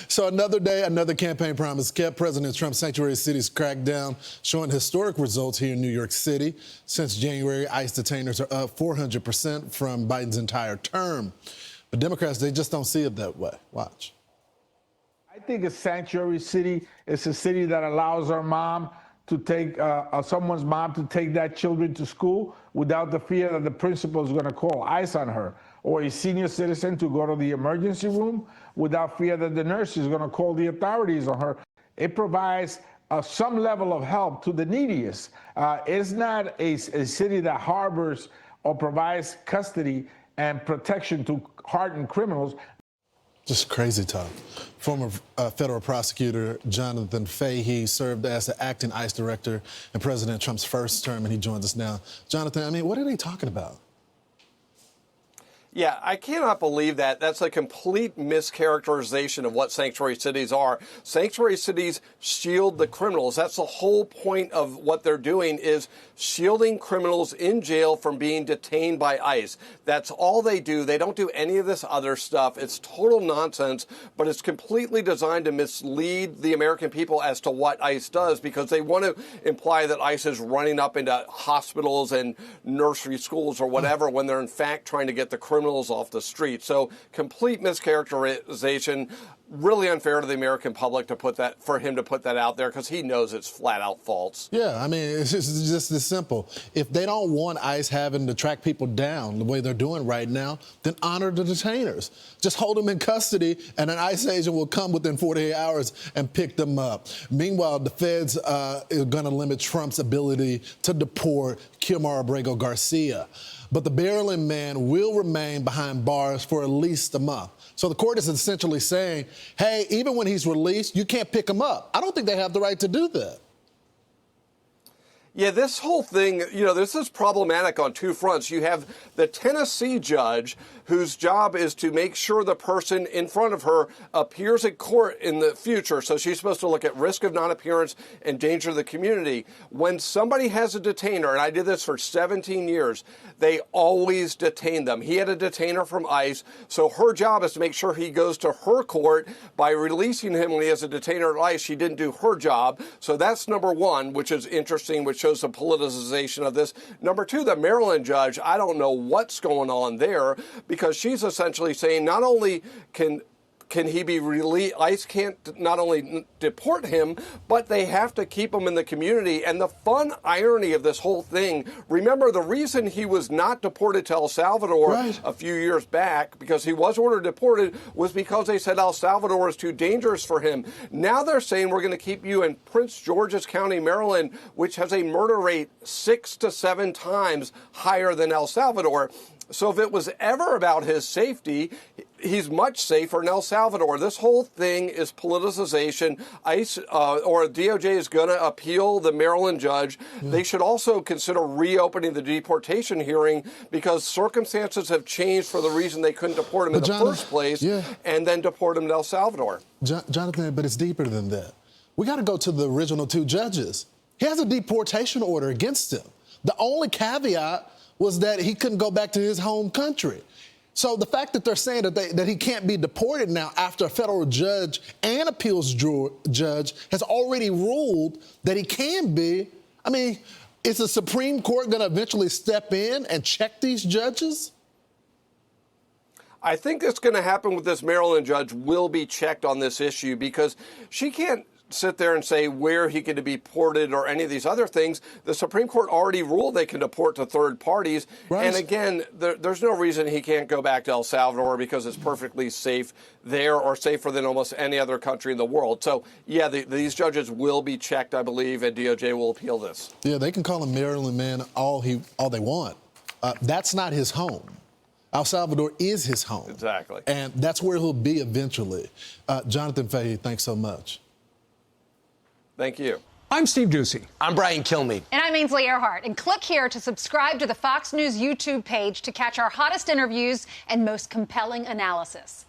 So another day, another campaign promise kept. President Trump's sanctuary cities crackdown, showing historic results here in New York City. Since January, ICE detainers are up 400% from Biden's entire term. But Democrats, they just don't see it that way. Watch. I think a sanctuary city is a city that allows our mom to take someone's mom to take that children to school without the fear that the principal is going to call ICE on her, or a senior citizen to go to the emergency room without fear that the nurse is going to call the authorities on her. It provides some level of help to the neediest. It's not a city that harbors or provides custody and protection to hardened criminals. Just crazy talk. Former federal prosecutor Jonathan Fahey served as the acting ICE director in President Trump's first term, and he joins us now. Jonathan, I mean, what are they talking about? Yeah, I cannot believe that. That's a complete mischaracterization of what sanctuary cities are. Sanctuary cities shield the criminals. That's the whole point of what they're doing, is shielding criminals in jail from being detained by ICE. That's all they do. They don't do any of this other stuff. It's total nonsense, but it's completely designed to mislead the American people as to what ICE does, because they want to imply that ICE is running up into hospitals and nursery schools or whatever, when they're in fact trying to get the criminals off the street. So complete mischaracterization. Really unfair to the American public to put that, for him to put that out there, because he knows it's flat out false. Yeah, I mean, it's just this simple. If they don't want ICE having to track people down the way they're doing right now, then honor the detainers. Just hold them in custody, and an ICE agent will come within 48 hours and pick them up. Meanwhile, the feds are going to limit Trump's ability to deport Kilmar Abrego Garcia. But the Maryland man will remain behind bars for at least a month. So the court is essentially saying, hey, even when he's released, you can't pick him up. I don't think they have the right to do that. Yeah, this whole thing, this is problematic on two fronts. You have the Tennessee judge whose job is to make sure the person in front of her appears at court in the future. So she's supposed to look at risk of non-appearance and danger to the community. When somebody has a detainer, and I did this for 17 years, they always detain them. He had a detainer from ICE, so her job is to make sure he goes to her court. By releasing him when he has a detainer at ICE, she didn't do her job. So that's number one, which is interesting, which shows the politicization of this. Number two, the Maryland judge, I don't know what's going on there, because she's essentially saying not only can he be released, ICE can't not only deport him, but they have to keep him in the community. And the fun irony of this whole thing, remember, the reason he was not deported to El Salvador a few years back, because he was ordered deported, was because they said El Salvador is too dangerous for him. Now they're saying we're going to keep you in Prince George's County, Maryland, which has a murder rate 6 to 7 times higher than El Salvador. So if it was ever about his safety, he's much safer in El Salvador. This whole thing is politicization. ICE or DOJ is going to appeal the Maryland judge. They should also consider reopening the deportation hearing, because circumstances have changed for the reason they couldn't deport him in the first place, and then deport him to El Salvador. Jonathan, but it's deeper than that. We got to go to the original 2 judges. He has a deportation order against him. The only caveat was that he couldn't go back to his home country. So the fact that they're saying that he can't be deported now after a federal judge and appeals judge has already ruled that he can be, I mean, is the Supreme Court going to eventually step in and check these judges? I think that's going to happen with this Maryland judge, will be checked on this issue, because she can't sit there and say where he can be deported or any of these other things. The Supreme Court already ruled they can deport to third parties. And again, there's no reason he can't go back to El Salvador, because it's perfectly safe there, or safer than almost any other country in the world. So, yeah, these judges will be checked, I believe, and DOJ will appeal this. Yeah, they can call him Maryland man all they want. That's not his home. El Salvador is his home. Exactly. And that's where he'll be eventually. Jonathan Fahey, thanks so much. Thank you. I'm Steve Ducey. I'm Brian Kilmeade. And I'm Ainsley Earhart. And click here to subscribe to the Fox News YouTube page to catch our hottest interviews and most compelling analysis.